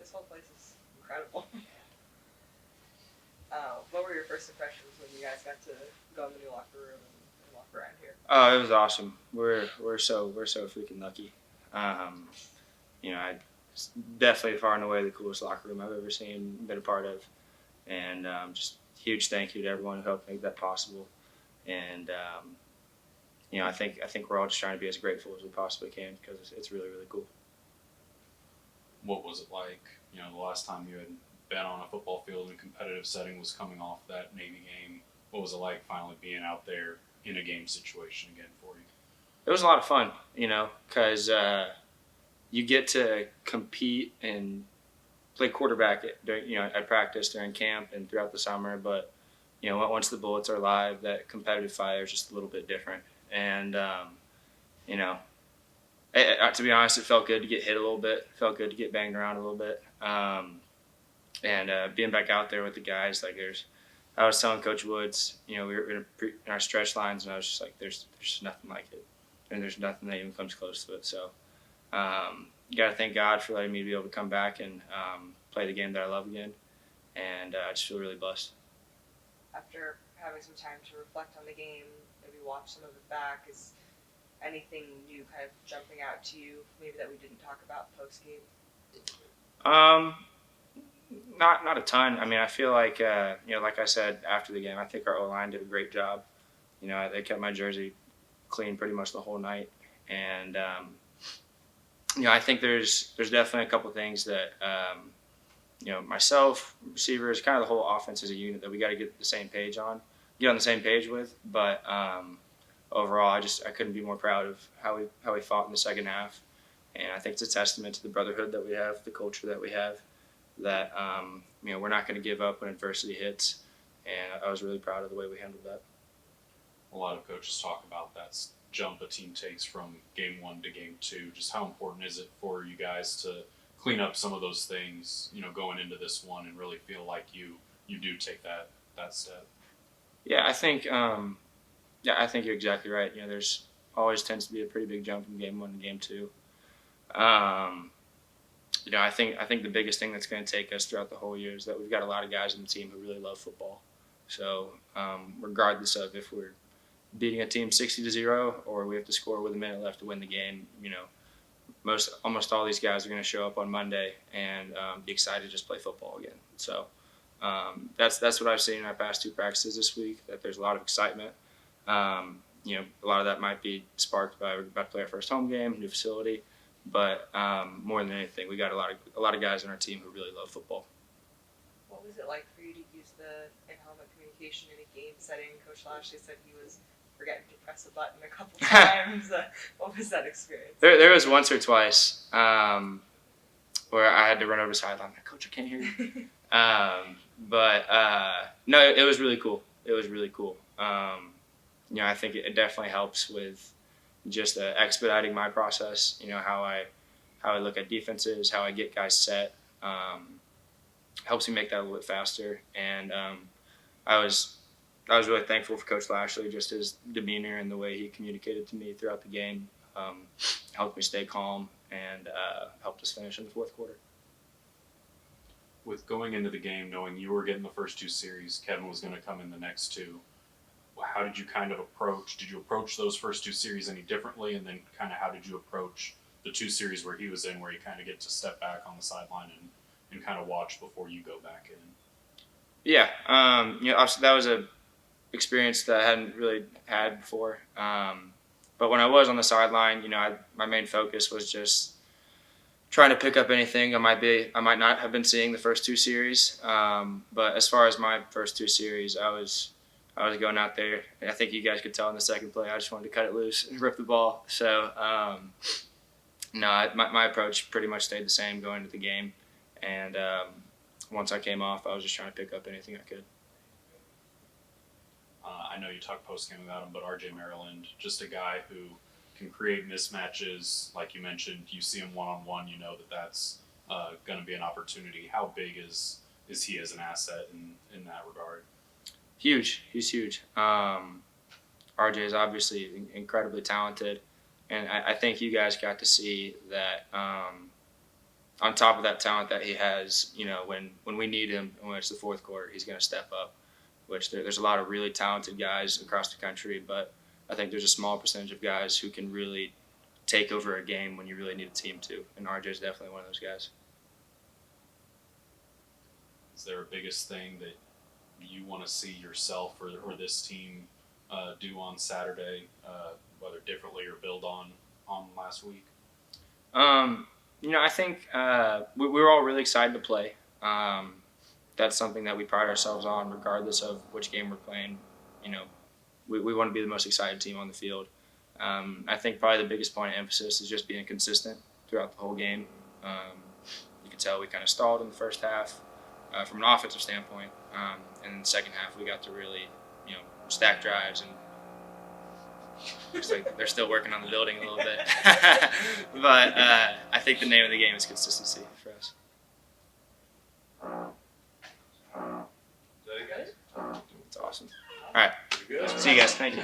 this whole place is incredible. What were your first impressions when you guys got to go in the new locker room and walk around here? Oh, it was awesome. We're so freaking lucky. It's definitely far and away the coolest locker room I've ever seen, been a part of, and just huge thank you to everyone who helped make that possible. And I think we're all just trying to be as grateful as we possibly can because it's really cool. What was it like? The last time you had been on a football field in a competitive setting was coming off that Navy game. What was it like finally being out there in a game situation again for you? It was a lot of fun, because you get to compete and play quarterback at practice during camp and throughout the summer. But once the bullets are live, that competitive fire is just a little bit different. And to be honest, it felt good to get hit a little bit. It felt good to get banged around a little bit. And being back out there with the guys, I was telling Coach Woods, we were in our stretch lines, and I was just like, there's nothing like it, and there's nothing that even comes close to it. So, you got to thank God for letting me be able to come back and play the game that I love again, and I just feel really blessed. After having some time to reflect on the game, maybe watch some of it back, is anything new kind of jumping out to you, maybe that we didn't talk about post game? Not a ton. I mean, I feel like like I said after the game, I think our O-line did a great job. They kept my jersey clean pretty much the whole night, and I think there's definitely a couple things that myself, receivers, kind of the whole offense as a unit that we got to get on the same page with. But overall, I couldn't be more proud of how we fought in the second half, and I think it's a testament to the brotherhood that we have, the culture that we have, that we're not going to give up when adversity hits, and I was really proud of the way we handled that. A lot of coaches talk about that jump a team takes from game 1 to game 2. Just how important is it for you guys to clean up some of those things, going into this one and really feel like you do take that step? Yeah, I think you're exactly right. There's always tends to be a pretty big jump from game 1 to game 2. I think the biggest thing that's going to take us throughout the whole year is that we've got a lot of guys on the team who really love football. So regardless of if we're beating a team 60-0 or we have to score with a minute left to win the game, almost all these guys are going to show up on Monday and be excited to just play football again. So that's what I've seen in our past 2 practices this week, that there's a lot of excitement. A lot of that might be sparked by we're about to play our first home game, new facility. But more than anything, we got a lot of guys on our team who really love football. What was it like for you to use the in-helmet communication in a game setting? Coach Lashley said he was forgetting to press a button a couple times. What was that experience? There was once or twice where I had to run over the sideline. Like, Coach, I can't hear you. No, it was really cool. It was really cool. I think it definitely helps with just expediting my process, how I look at defenses, how I get guys set, helps me make that a little bit faster. And I was really thankful for Coach Lashley, just his demeanor and the way he communicated to me throughout the game, helped me stay calm and helped us finish in the fourth quarter. With going into the game, knowing you were getting the first 2 series, Kevin was going to come in the next 2, how did you kind of did you approach those first 2 series any differently? And then kind of how did you approach the 2 series where he was in, where you kind of get to step back on the sideline and kind of watch before you go back in? Yeah, obviously that was a experience that I hadn't really had before. But when I was on the sideline, my main focus was just trying to pick up anything I might not have been seeing the first 2 series. But as far as my first 2 series, I was going out there. I think you guys could tell in the second play, I just wanted to cut it loose and rip the ball. So, my approach pretty much stayed the same going into the game. And once I came off, I was just trying to pick up anything I could. I know you talked post-game about him, but R.J. Maryland, just a guy who can create mismatches. Like you mentioned, you see him one-on-one, that's going to be an opportunity. How big is he as an asset in that regard? Huge. He's huge. RJ is obviously incredibly talented, and I think you guys got to see that on top of that talent that he has, when we need him, when it's the fourth quarter, he's going to step up. Which there's a lot of really talented guys across the country, but I think there's a small percentage of guys who can really take over a game when you really need a team to, and RJ is definitely one of those guys. Is there a biggest thing that you want to see yourself or this team do on Saturday, whether differently or build on last week? I think we were all really excited to play. That's something that we pride ourselves on, regardless of which game we're playing. We want to be the most excited team on the field. I think probably the biggest point of emphasis is just being consistent throughout the whole game. You can tell we kind of stalled in the first half from an offensive standpoint, and in the second half we got to really, stack drives, and looks like they're still working on the building a little bit. But I think the name of the game is consistency for us. Is that it, guys? It's awesome. All right. Good. See you guys. Thank you.